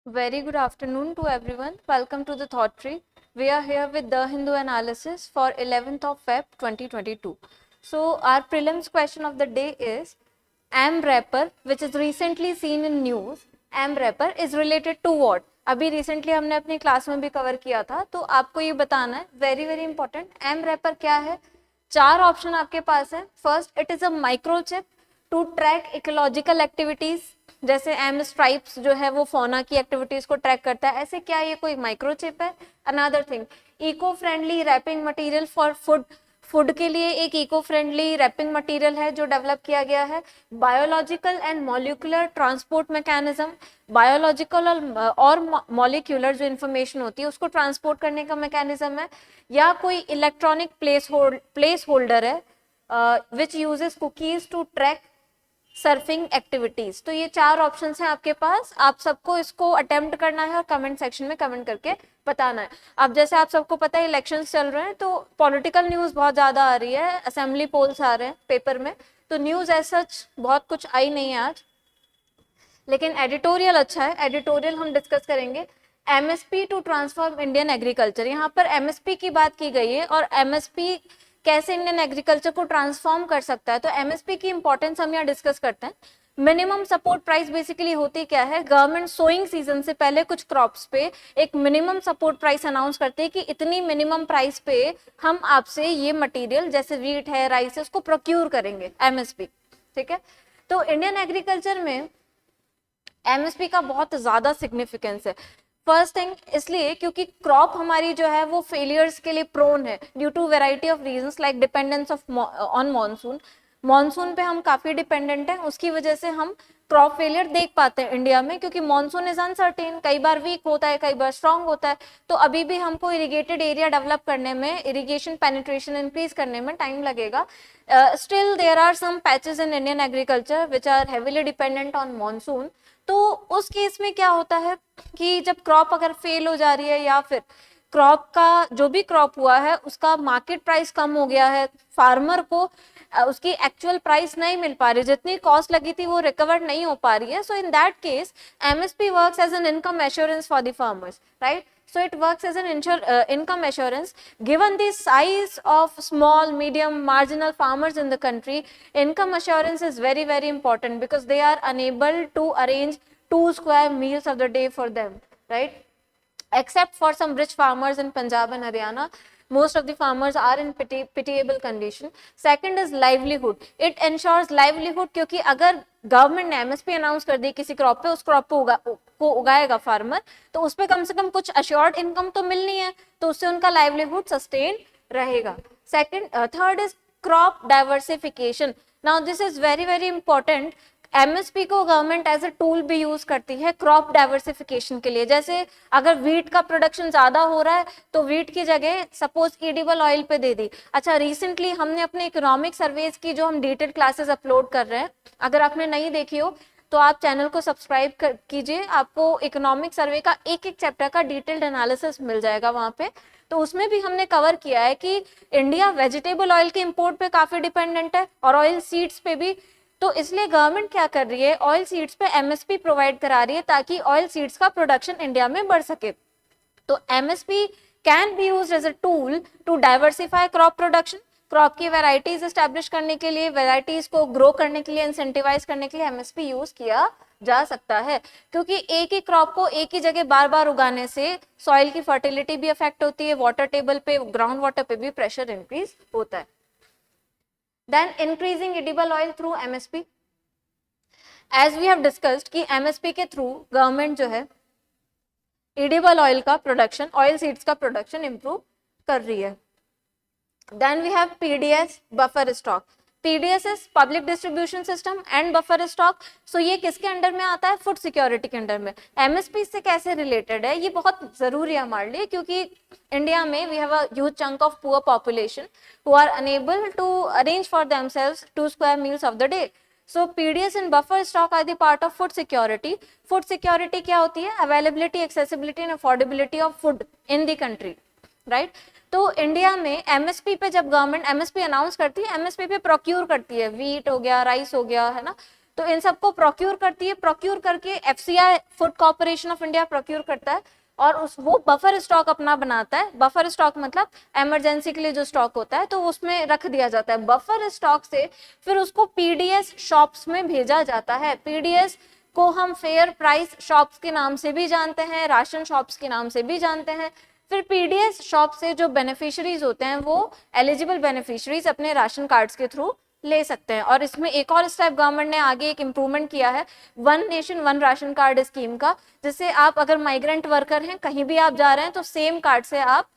Very good afternoon to everyone. Welcome to the Thought Tree. We are here with the Hindu analysis for 11th of Feb 2022. So our prelims question of the day is AMRAPER, which is recently seen in news. AMRAPER is related to what? अभी recently हमने अपनी class में भी cover किया था, तो आपको ये बताना है, वेरी वेरी इंपॉर्टेंट. AMRAPER क्या है? चार ऑप्शन आपके पास है. First, it is a microchip to track ecological activities, जैसे एम स्ट्राइप्स जो है वो फौना की एक्टिविटीज को ट्रैक करता है, ऐसे क्या ये कोई माइक्रोचिप है? Another thing, eco friendly wrapping material for food. Food के लिए एक इको फ्रेंडली रैपिंग मटेरियल है जो डेवलप किया गया है. Biological and molecular transport mechanism, biological और मॉलिक्यूलर जो इन्फॉर्मेशन होती है उसको ट्रांसपोर्ट करने का मैकेनिज्म है. या कोई इलेक्ट्रॉनिक प्लेस होल्डर है which uses cookies to track surfing activities. तो ये चार ऑप्शंस हैं आपके पास. आप सबको इसको अटेम्प्ट करना है और कमेंट सेक्शन में कमेंट करके बताना है. अब जैसे आप सबको पता है इलेक्शंस चल रहे हैं, तो पॉलिटिकल न्यूज बहुत ज्यादा आ रही है, असेंबली पोल्स आ रहे हैं पेपर में, तो न्यूज एज सच बहुत कुछ आई नहीं है आज, लेकिन एडिटोरियल अच्छा है. एडिटोरियल हम डिस्कस करेंगे. MSP to transform Indian agriculture, यहाँ पर एमएसपी की बात की गई है और एमएसपी कैसे इंडियन एग्रीकल्चर को ट्रांसफॉर्म कर सकता है. तो एमएसपी की इंपॉर्टेंस हम यहाँ डिस्कस करते हैं. मिनिमम सपोर्ट प्राइस बेसिकली होती क्या है? गवर्नमेंट सोइंग सीजन से पहले कुछ क्रॉप्स पे एक मिनिमम सपोर्ट प्राइस अनाउंस करते हैं कि इतनी मिनिमम प्राइस पे हम आपसे ये मटेरियल जैसे वीट है, राइस है, उसको प्रोक्यूर करेंगे, एमएसपी. ठीक है. तो इंडियन एग्रीकल्चर में एमएसपी का बहुत ज्यादा सिग्निफिकेंस है. फर्स्ट थिंग इसलिए क्योंकि क्रॉप हमारी जो है वो फेलियर्स के लिए प्रोन है due to variety of reasons like dependence of on monsoon. Monsoon पे हम काफी डिपेंडेंट हैं, उसकी वजह से हम क्रॉप फेलियर देख पाते हैं इंडिया में, क्योंकि मॉनसून इज अनसर्टेन, कई बार वीक होता है, कई बार स्ट्रांग होता है. तो अभी भी हमको इरिगेटेड एरिया डेवलप करने में, इरिगेशन पेनिट्रेशन इंक्रीज करने में टाइम लगेगा. Still there are some patches in Indian agriculture which are heavily dependent on monsoon. तो उस केस में क्या होता है कि जब क्रॉप अगर फेल हो जा रही है या फिर क्रॉप का जो भी क्रॉप हुआ है उसका मार्केट प्राइस कम हो गया है, फार्मर को उसकी एक्चुअल प्राइस नहीं मिल पा रही, जितनी कॉस्ट लगी थी वो रिकवर नहीं हो पा रही है. So in that case MSP works as an income assurance for the farmers, right? So it works as an income assurance. Given the size of small, medium, marginal farmers in the country, income assurance is very, very important because they are unable to arrange 2 square meals of the day for them, right? Except for some rich farmers in Punjab and Haryana, most of the farmers are in pitiable condition. Second is livelihood. It ensures livelihood क्योंकि अगर government ने MSP announce कर दी किसी crop पे, उस crop को उगाएगा farmer, तो उस पे कम से कम कुछ अश्योर्ड इनकम तो मिलनी है, तो उससे उनका लाइवलीहुड सस्टेन रहेगा. Third is crop diversification. Now this is very very important. MSP को गवर्नमेंट एज अ टूल भी यूज करती है क्रॉप डाइवर्सिफिकेशन के लिए. जैसे अगर वीट का प्रोडक्शन ज्यादा हो रहा है तो वीट की जगह सपोज एडिबल ऑयल पे दे दी. अच्छा, रिसेंटली हमने अपने इकोनॉमिक सर्वेज की जो हम डिटेल्ड क्लासेस अपलोड कर रहे हैं, अगर आपने नहीं देखी हो तो आप चैनल को सब्सक्राइब कीजिए, आपको इकोनॉमिक सर्वे का एक एक चैप्टर का डिटेल्ड एनालिसिस मिल जाएगा वहां पे. तो उसमें भी हमने कवर किया है कि इंडिया वेजिटेबल ऑयल के इंपोर्ट पे काफी डिपेंडेंट है और ऑयल सीड्स पे भी. तो इसलिए गवर्नमेंट क्या कर रही है, ऑयल सीड्स पे एमएसपी प्रोवाइड करा रही है ताकि ऑयल सीड्स का प्रोडक्शन इंडिया में बढ़ सके. तो MSP can be used as a tool to diversify crop production. Crop की वेराइटीज एस्टैब्लिश करने के लिए, वेराइटीज को ग्रो करने के लिए, इंसेंटिवाइज करने के लिए एमएसपी यूज किया जा सकता है. क्योंकि एक ही क्रॉप को एक ही जगह बार बार उगाने से सॉइल की फर्टिलिटी भी अफेक्ट होती है, वाटर टेबल पे, ग्राउंड वाटर पे भी प्रेशर इंक्रीज होता है. Then increasing edible oil through MSP. As we have discussed कि MSP के थ्रू गवर्नमेंट जो है एडिबल ऑयल का प्रोडक्शन, ऑयल सीड्स का प्रोडक्शन इंप्रूव कर रही है. Then we have PDS, buffer stock. PDS is public distribution system and buffer stock. So ये किसके अंडर में आता है? फूड सिक्योरिटी के अंडर में. एमएसपी से कैसे रिलेटेड है? ये बहुत जरूरी है हमारे लिए क्योंकि इंडिया में we have a huge chunk of poor population who are unable to arrange for themselves 2 square meals of the day. So PDS and buffer stock are the part of food security. Food security क्या होती है? Availability, accessibility and affordability of food in the country, right? तो India में MSP पे जब government MSP announce करती है, MSP पे प्रोक्यूर करती है, वीट हो गया, राइस हो गया, है ना. तो इन सबको प्रोक्यूर करती है, प्रोक्यूर करके FCI food corporation of India procure करता है और उस वो बफर स्टॉक अपना बनाता है। बफर स्टॉक मतलब इमरजेंसी के लिए जो स्टॉक होता है तो उसमें रख दिया जाता है। बफर स्टॉक से फिर उसको पीडीएस शॉप्स में भेजा जाता है। पीडीएस को हम फेयर प्राइस शॉप्स के नाम से भी जानते हैं, राशन शॉप्स के नाम से भी जानते हैं। फिर पीडीएस शॉप से जो बेनिफिशियरीज होते हैं वो एलिजिबल बेनिफिशियरीज अपने राशन कार्ड्स के थ्रू ले सकते हैं। और इसमें एक और स्टेप गवर्नमेंट ने आगे एक इम्प्रूवमेंट किया है, one nation one ration card scheme का, जिससे आप अगर माइग्रेंट वर्कर हैं, कहीं भी आप जा रहे हैं तो सेम कार्ड से आप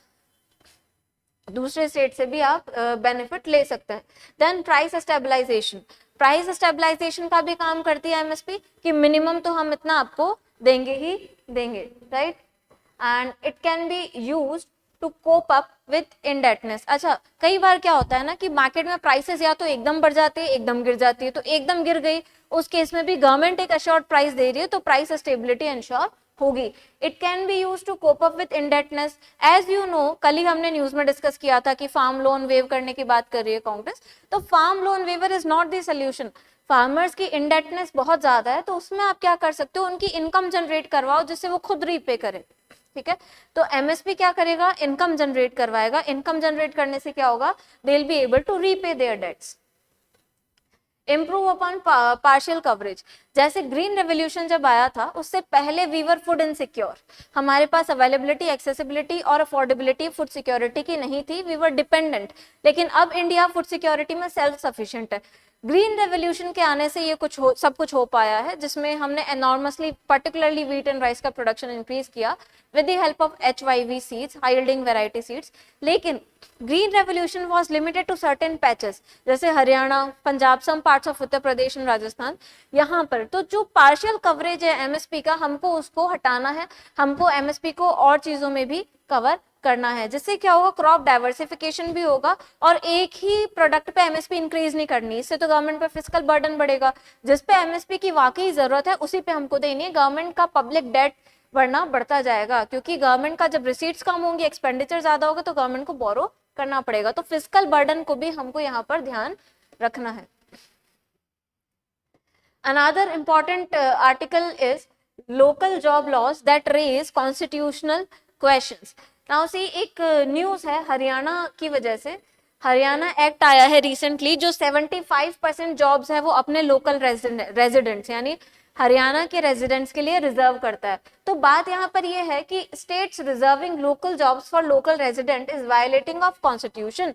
दूसरे स्टेट से भी आप बेनिफिट ले सकते हैं। Then price stabilization, price stabilization का भी काम करती है एमएसपी कि मिनिमम तो हम इतना आपको देंगे ही देंगे, right. And it can be used to cope up with indebtedness. अच्छा, कई बार क्या होता है ना कि मार्केट में प्राइसेस या तो एकदम बढ़ जाती है, एकदम गिर जाती है। तो एकदम गिर गई, उस केस में भी गवर्नमेंट एक अश्योर्ड प्राइस दे रही है तो प्राइस स्टेबिलिटी इंश्योर होगी। It can be use to cope up with indebtedness. As you know, कल ही हमने न्यूज में डिस्कस किया था कि फार्म लोन वेव करने की बात कर रही है कांग्रेस। तो farm loan waiver is not the solution. Farmers की इंडेटनेस बहुत ज्यादा है, तो उसमें आप क्या कर सकते हो, उनकी इनकम जनरेट करवाओ जिससे वो खुद रीपे करे, ठीक है। तो एमएसपी क्या करेगा, इनकम जनरेट करवाएगा। इनकम जनरेट करने से क्या होगा, they will be able to repay their debts. Improve upon partial coverage, जैसे ग्रीन रेवोल्यूशन जब आया था उससे पहले वी वर फूड इनसिक्योर, हमारे पास अवेलेबिलिटी, एक्सेसिबिलिटी और अफोर्डेबिलिटी फूड सिक्योरिटी की नहीं थी, वी वर डिपेंडेंट। लेकिन अब इंडिया फूड सिक्योरिटी में सेल्फ सफिशिएंट है। ग्रीन रेवोल्यूशन के आने से ये सब कुछ हो पाया है, जिसमें हमने enormously particularly wheat and rice का प्रोडक्शन इंक्रीज किया with the help of HYV seeds, high yielding variety seeds. लेकिन green revolution was limited to certain patches, जैसे Haryana, Punjab, some parts of Uttar Pradesh and Rajasthan, यहाँ पर। तो जो पार्शियल कवरेज है एमएसपी का, हमको उसको हटाना है, हमको एमएसपी को और चीजों में भी कवर करना है, जिससे क्या होगा, क्रॉप डाइवर्सिफिकेशन भी होगा और एक ही प्रोडक्ट पे एमएसपी इंक्रीज नहीं करनी। इससे तो गवर्नमेंट पे फिस्कल बर्डन बढ़ेगा। जिस पे एमएसपी की वाकई जरूरत है उसी पे हमको देनी है। गवर्नमेंट का पब्लिक डेट बढ़ना बढ़ता जाएगा, क्योंकि गवर्नमेंट का जब रिसीट्स कम होंगी, एक्सपेंडिचर ज्यादा होगा, तो गवर्नमेंट को बोरो करना पड़ेगा। तो फिस्कल बर्डन को भी हमको यहाँ पर ध्यान रखना है। Another important article is local job laws that raise constitutional questions. Now see, एक न्यूज है हरियाणा की वजह से। हरियाणा एक्ट आया है रिसेंटली, जो 75% जॉब्स है वो अपने लोकल रेजिडेंट्स यानी हरियाणा के रेजिडेंट्स के लिए रिजर्व करता है। तो बात यहाँ पर ये है कि states reserving local jobs for local resident is violating of constitution.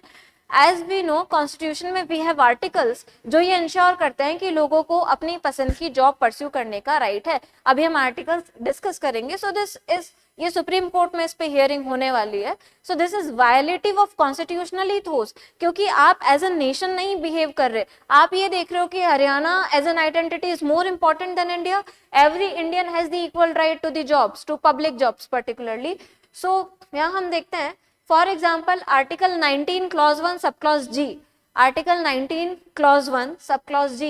As we know, constitution में वी हैव आर्टिकल्स जो ये इंश्योर करते हैं कि लोगों को अपनी पसंद की जॉब परस्यू करने का राइट है। अभी हम आर्टिकल्स डिस्कस करेंगे। सो दिस इज, ये सुप्रीम कोर्ट में इस पे हियरिंग होने वाली है। So this is violative of constitutional ethos, क्योंकि आप एज अ नेशन नहीं बिहेव कर रहे। आप ये देख रहे हो कि Haryana as an identity is more important than India. Every Indian has the equal right to the jobs, to public jobs particularly. So यहाँ हम देखते हैं, for example, Article 19 Clause 1 Subclause G, Article 19 Clause 1 Subclause G,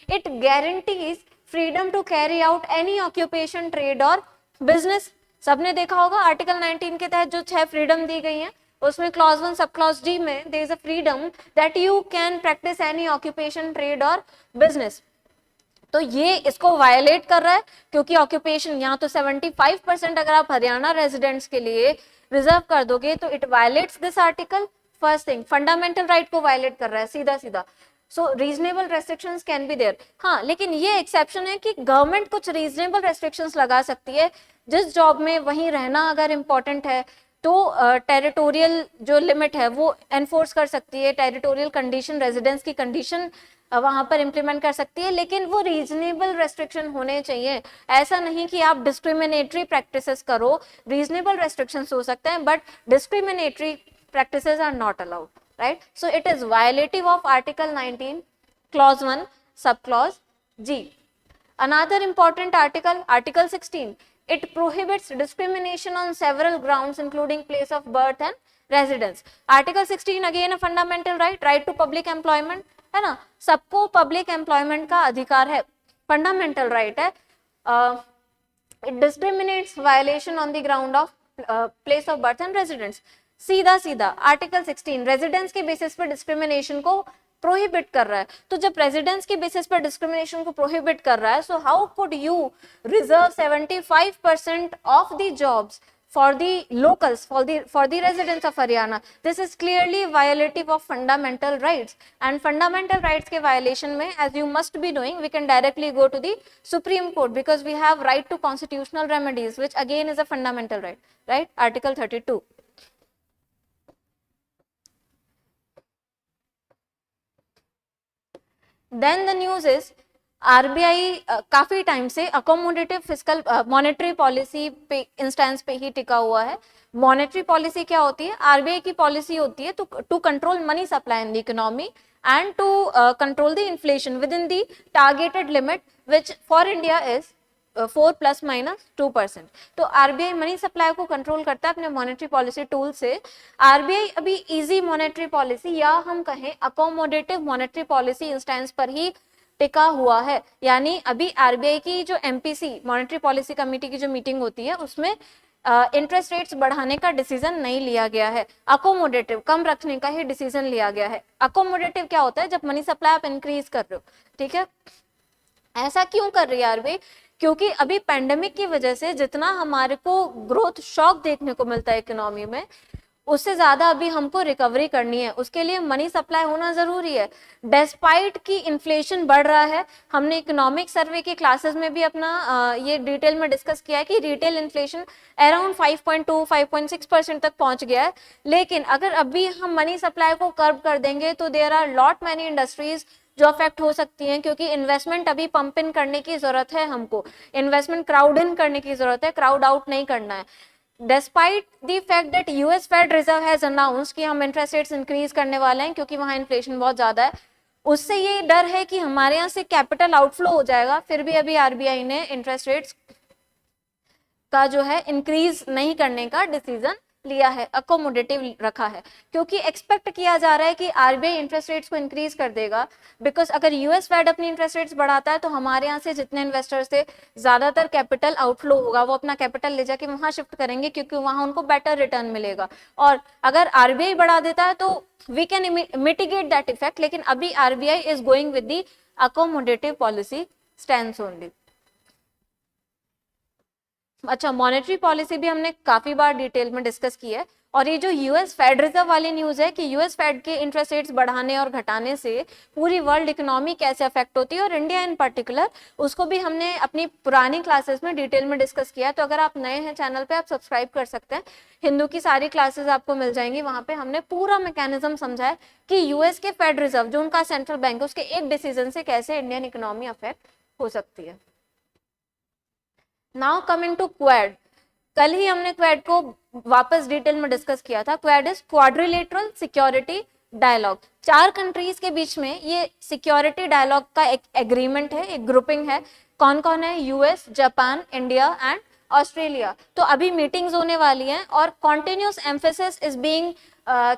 it guarantees freedom to carry out any occupation, trade or business. सबने देखा होगा article 19 के तहत जो 6 फ्रीडम दी गई हैं, उसमें क्लॉज 1 सब क्लॉज डी में there is a freedom that you can practice any occupation, trade or business. तो ये इसको वायलेट कर रहा है, क्योंकि ऑक्यूपेशन यहाँ तो 75% अगर आप हरियाणा रेजिडेंट्स के लिए रिजर्व कर दोगे तो it violates this article. First thing, fundamental right को वायलेट कर रहा है सीधा सीधा। So reasonable restrictions can be there. हाँ, लेकिन ये एक्सेप्शन है कि गवर्नमेंट कुछ रीजनेबल रेस्ट्रिक्शंस लगा सकती है। जिस जॉब में वहीं रहना अगर इम्पोर्टेंट है तो टेरिटोरियल जो लिमिट है वो एनफोर्स कर सकती है, टेरिटोरियल कंडीशन, रेजिडेंस की कंडीशन वहां पर इंप्लीमेंट कर सकती है, लेकिन वो रीजनेबल रेस्ट्रिक्शन होने चाहिए। ऐसा नहीं कि आप डिस्क्रिमिनेटरी प्रैक्टिसेस करो। रीजनेबल रेस्ट्रिक्शंस हो सकते हैं but discriminatory practices are not allowed, right. So it is violative of article 19 clause 1 subclause G. Another important article, Article 16, it prohibits discrimination on several grounds including place of birth and residence. Article 16 again a fundamental right, right to public employment, है ना, सबको public employment का अधिकार है, fundamental right है। It discriminates violation on the ground of place of birth and residence. सीधा सीधा article 16 residence के बेसिस पर डिस्क्रिमिनेशन को प्रोहिबिट कर रहा है। तो जब रेजिडेंस के बेसिस पर डिस्क्रिमिनेशन को प्रोहिबिट कर रहा है, so how could you reserve 75% of the jobs for the locals, for the residents of Haryana? This is clearly violative of fundamental rights, and fundamental rights के violation में, as you must be knowing, we can directly go to the Supreme Court because we have right to constitutional remedies, which again is a fundamental right, right? Article 32. Then the news is RBI काफी time से accommodative fiscal monetary policy पे instance पे ही टिका हुआ है। Monetary policy क्या होती है? आरबीआई की पॉलिसी होती है to control money supply in the economy and to control the inflation within the targeted limit which for India is 4 ± 2%। तो आरबीआई मनी सप्लाई को कंट्रोल करता है अपने मॉनेटरी पॉलिसी टूल से। आरबीआई अभी इजी मॉनेटरी पॉलिसी या हम कहें अकोमोडेटिव मॉनेटरी पॉलिसी इंस्टेंस पर ही टिका हुआ है, यानी अभी आरबीआई की जो एमपीसी मॉनेटरी पॉलिसी कमेटी की जो मीटिंग होती है उसमें इंटरेस्ट रेट्स बढ़ाने का डिसीजन नहीं लिया गया है, अकोमोडेटिव कम रखने का ही डिसीजन लिया गया है। अकोमोडेटिव क्या होता है? जब मनी सप्लाई आप इंक्रीज कर रहे हो, ठीक है। ऐसा क्यों कर रही है आरबीआई? क्योंकि अभी पैंडेमिक की वजह से जितना हमारे को ग्रोथ शॉक देखने को मिलता है इकोनॉमी में, उससे ज्यादा अभी हमको रिकवरी करनी है, उसके लिए मनी सप्लाई होना जरूरी है। डेस्पाइट की इन्फ्लेशन बढ़ रहा है, हमने इकोनॉमिक सर्वे के क्लासेस में भी अपना ये डिटेल में डिस्कस किया है कि रिटेल इन्फ्लेशन अराउंड 5.2-5.6% तक पहुंच गया है। लेकिन अगर अभी हम मनी सप्लाई को कर्ब कर देंगे तो there are lot many industries जो अफेक्ट हो सकती हैं, क्योंकि इन्वेस्टमेंट अभी पंप इन करने की जरूरत है, हमको इन्वेस्टमेंट क्राउड इन करने की जरूरत है, क्राउड आउट नहीं करना है। Despite the fact that US Fed Reserve has announced कि हम इंटरेस्ट रेट्स इंक्रीज करने वाले हैं क्योंकि वहां इन्फ्लेशन बहुत ज्यादा है, उससे ये डर है कि हमारे यहाँ से कैपिटल आउटफ्लो हो जाएगा, फिर भी अभी आरबीआई ने इंटरेस्ट रेट्स का जो है इंक्रीज नहीं करने का डिसीजन लिया है, अकोमोडेटिव रखा है, क्योंकि एक्सपेक्ट किया जा रहा है कि आरबीआई इंटरेस्ट रेट्स को इंक्रीज कर देगा। बिकॉज अगर यूएस फेड अपनी इंटरेस्ट रेट्स बढ़ाता है तो हमारे यहाँ से जितने इन्वेस्टर्स थे ज्यादातर कैपिटल आउटफ्लो होगा, वो अपना कैपिटल ले जाके वहां शिफ्ट करेंगे क्योंकि वहां उनको बेटर रिटर्न मिलेगा। और अगर आरबीआई बढ़ा देता है तो we can mitigate that effect, लेकिन अभी RBI is going with the accommodative policy stand only. अच्छा, मॉनेटरी पॉलिसी भी हमने काफी बार डिटेल में डिस्कस की है, और ये जो यूएस फेड रिजर्व वाली न्यूज है कि यूएस फेड के इंटरेस्ट रेट्स बढ़ाने और घटाने से पूरी वर्ल्ड इकोनॉमी कैसे अफेक्ट होती है और इंडिया इन पर्टिकुलर, उसको भी हमने अपनी पुरानी क्लासेस में डिटेल में डिस्कस किया है। तो अगर आप नए हैं चैनल पे, आप सब्सक्राइब कर सकते हैं, हिंदू की सारी क्लासेस आपको मिल जाएंगी, वहां पे हमने पूरा मैकेनिज्म समझा है कि यूएस के फेड रिजर्व जो उनका सेंट्रल बैंक है उसके एक डिसीजन से कैसे इंडियन इकोनॉमी अफेक्ट हो सकती है। नाउ कमिंग टू क्वाड, कल ही हमने क्वाड को वापस डिटेल में डिस्कस किया था। Quad is quadrilateral security dialogue, 4 countries के बीच में ये सिक्योरिटी डायलॉग का एक एग्रीमेंट है, एक ग्रुपिंग है। कौन कौन है? US, Japan, India and Australia. तो अभी मीटिंग्स होने वाली हैं और continuous emphasis is being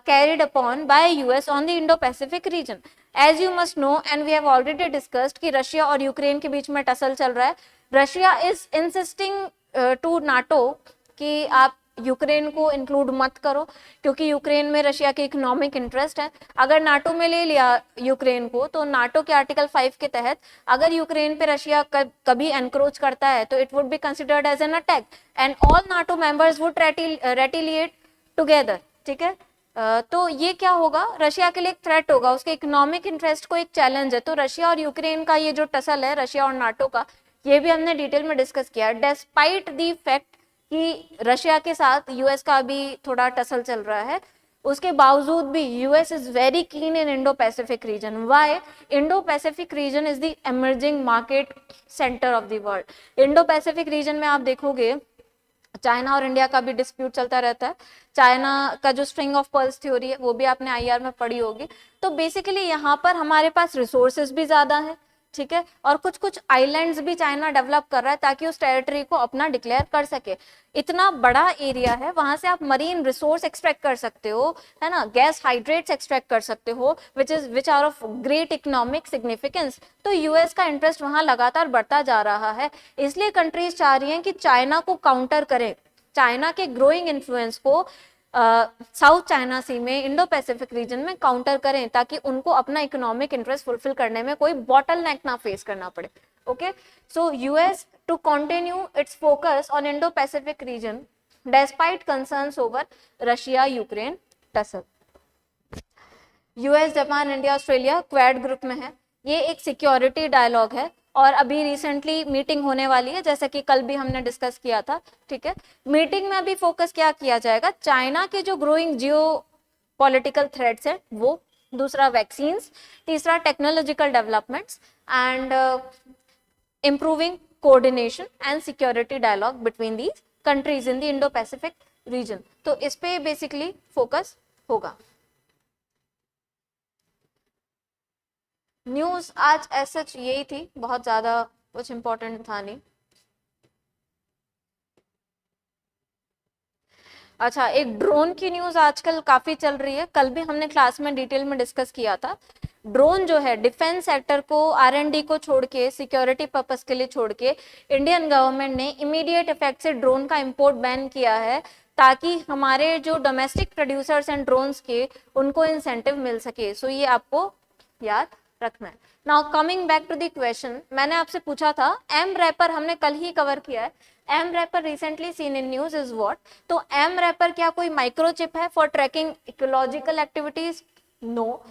carried upon by US on the Indo-Pacific region. As you must know and we have already discussed कि रशिया और यूक्रेन के बीच में टसल चल रहा है। Russia is insisting to NATO कि आप यूक्रेन को इंक्लूड मत करो क्योंकि यूक्रेन में रशिया के इकोनॉमिक इंटरेस्ट है। अगर नाटो में ले लिया यूक्रेन को तो नाटो के आर्टिकल 5 के तहत अगर यूक्रेन पे रशिया कभी एनक्रोच करता है तो it would be considered as an attack and all NATO members would retaliate together, ठीक है। तो ये क्या होगा? रशिया के लिए एक थ्रेट होगा, उसके इकोनॉमिक इंटरेस्ट को एक चैलेंज है। तो रशिया और यूक्रेन का ये जो टसल है, रशिया और नाटो का, ये भी हमने डिटेल में डिस्कस किया। डेस्पाइट द फैक्ट कि रशिया के साथ यूएस का भी थोड़ा टसल चल रहा है, उसके बावजूद भी US is very keen in Indo Pacific reason. Why? Indo Pacific reason is the emerging market centre of the world. Indo Pacific reason में आप देखोगे चाइना और इंडिया का भी डिस्प्यूट चलता रहता है। चाइना का जो स्ट्रिंग ऑफ पर्ल्स थ्योरी है वो भी आपने आईआर में पढ़ी होगी। तो बेसिकली यहाँ पर हमारे पास रिसोर्सेज भी ज्यादा है, ठीक है, और कुछ कुछ आइलैंड्स भी चाइना डेवलप कर रहा है ताकि उस टेरिटरी को अपना डिक्लेयर कर सके। इतना बड़ा एरिया है, वहां से आप मरीन रिसोर्स एक्सट्रैक्ट कर सकते हो, है ना, गैस हाइड्रेट्स एक्सट्रैक्ट कर सकते हो which are of great economic significance. तो यूएस का इंटरेस्ट वहां लगातार बढ़ता जा रहा है, इसलिए कंट्रीज चाह रही हैं कि चाइना को काउंटर करें, चाइना के ग्रोइंग इन्फ्लुएंस को साउथ चाइना सी में, इंडो पैसिफिक रीजन में काउंटर करें, ताकि उनको अपना इकोनॉमिक इंटरेस्ट फुलफिल करने में कोई बॉटल नेक ना फेस करना पड़े. Okay, so US to continue its focus on Indo Pacific region despite concerns over Russia Ukraine tussle. US, Japan, India, Australia Quad group में है. ये एक सिक्योरिटी डायलॉग है और अभी रिसेंटली मीटिंग होने वाली है, जैसे कि कल भी हमने डिस्कस किया था. ठीक है, मीटिंग में अभी फोकस क्या किया जाएगा, चाइना के जो ग्रोइंग जियो पॉलिटिकल थ्रेट्स है वो, दूसरा वैक्सीन्स, तीसरा technological developments and improving coordination and security dialogue between these countries in the Indo-Pacific region. तो इस पे बेसिकली फोकस होगा. न्यूज आज ऐसा यही थी, बहुत ज्यादा कुछ इंपॉर्टेंट था नहीं. अच्छा, एक ड्रोन की न्यूज आजकल काफी चल रही है, कल भी हमने क्लास में डिटेल में डिस्कस किया था. ड्रोन जो है डिफेंस सेक्टर को, R&D को छोड़ के, सिक्योरिटी पर्पस के लिए छोड़ के, इंडियन गवर्नमेंट ने इमीडिएट इफेक्ट से ड्रोन का इंपोर्ट बैन किया है, ताकि हमारे जो डोमेस्टिक प्रोड्यूसर्स एंड ड्रोन्स के, उनको इंसेंटिव मिल सके. सो ये आपको याद रखना है. Now coming back to the question, मैंने आपसे पूछा था एम रैपर, हमने कल ही कवर किया है. M wrapper recently seen in news is what. तो एम रैपर क्या कोई माइक्रोचिप है for tracking ecological activities? No.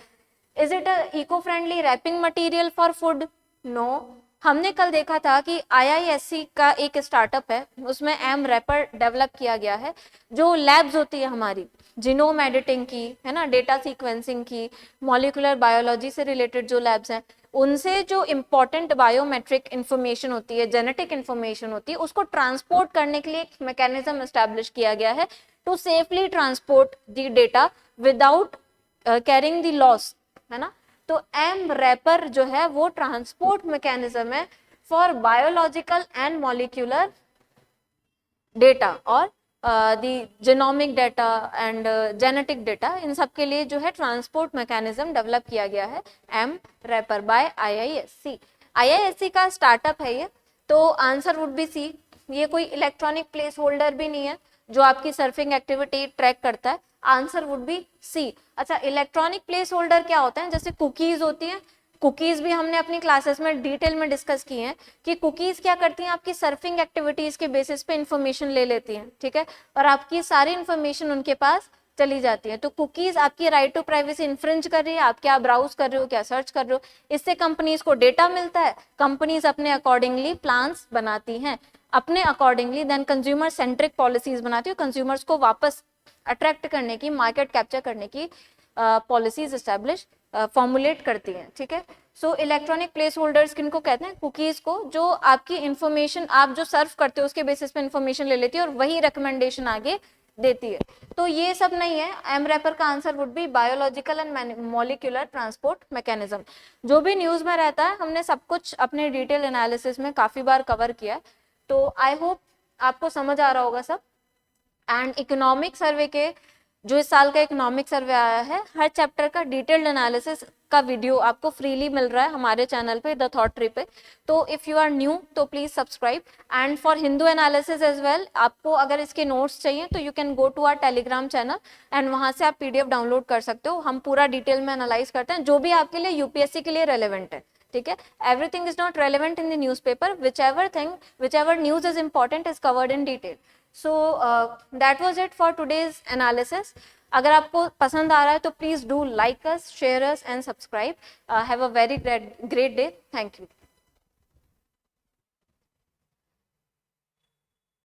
Is it a eco friendly wrapping material for food? No. हमने कल देखा था कि IISc का एक स्टार्टअप है, उसमें एम रैपर डेवलप किया गया है. जो लैब्स होती है हमारी जीनोम एडिटिंग की, है ना, डेटा सीक्वेंसिंग की, मॉलिक्यूलर बायोलॉजी से रिलेटेड जो लैब्स हैं, उनसे जो इंपॉर्टेंट बायोमेट्रिक इंफॉर्मेशन होती है, जेनेटिक इंफॉर्मेशन होती है, उसको ट्रांसपोर्ट करने के लिए एक मैकेनिज्म एस्टैब्लिश किया गया है to safely transport the data without carrying the loss, है ना. तो एम रैपर जो है वो ट्रांसपोर्ट मैकेनिज्म है for biological and molecular data और the genomic data and genetic data, इन सब के लिए जो है ट्रांसपोर्ट मैकेनिज्म डेवलप किया गया है एम रैपर बाय IISc का स्टार्टअप है ये. तो आंसर वुड बी सी. ये कोई इलेक्ट्रॉनिक प्लेस होल्डर भी नहीं है जो आपकी सर्फिंग एक्टिविटी ट्रैक करता है. Answer would be C. अच्छा, इलेक्ट्रॉनिक प्लेस होल्डर क्या होता है? जैसे कुकीज होती हैं, कुकीज भी हमने अपनी क्लासेस में डिटेल में डिस्कस की हैं कि कुकीज क्या करती हैं, आपकी सर्फिंग एक्टिविटीज के बेसिस पे इंफॉर्मेशन ले लेती हैं. ठीक है, और आपकी सारी इंफॉर्मेशन उनके पास चली जाती है. तो कुकीज आपकी राइट टू प्राइवेसी इन्फ्रिंज कर रही है. आप क्या ब्राउज कर रहे हो, क्या सर्च कर रहे हो, इससे कंपनीज को डेटा मिलता है. कंपनीज अपने अकॉर्डिंगली प्लान्स बनाती हैं, अपने accordingly then consumer centric policies बनाती है, कंज्यूमर्स को वापस अट्रैक्ट करने की, मार्केट कैप्चर करने की पॉलिसीज एस्टैब्लिश फॉर्मुलेट करती हैं. ठीक है, सो इलेक्ट्रॉनिक प्लेस होल्डर्स किनको कहते हैं? कुकीज को, जो आपकी इंफॉर्मेशन, आप जो सर्व करते हो उसके बेसिस पे इंफॉर्मेशन ले लेती है और वही रिकमेंडेशन आगे देती है. तो ये सब नहीं है. एम रैपर का answer would B biological and molecular transport mechanism. जो भी न्यूज में रहता है हमने सब कुछ अपने डिटेल एनालिसिस में काफी बार कवर किया है. तो आई होप आपको समझ आ रहा होगा सब. एंड इकोनॉमिक सर्वे के, जो इस साल का इकोनॉमिक सर्वे आया है, हर चैप्टर का डिटेल्ड एनालिसिस का वीडियो आपको फ्रीली मिल रहा है हमारे चैनल पे, द थॉट ट्री पे. तो इफ यू आर न्यू तो please subscribe. And for Hindu analysis as well, आपको अगर इसके नोट्स चाहिए तो you can go to our Telegram channel and वहां से आप PDF डाउनलोड कर सकते हो. हम पूरा डिटेल में एनालाइज करते हैं, जो भी आपके लिए UPSC के लिए रेलेवेंट है. ठीक है, everything is not relevant in the newspaper, whichever news is important is covered in detail. So that was it for today's analysis. अगर आपको पसंद आ रहा है तो please do like us, share us and subscribe. Have a very great day. Thank you.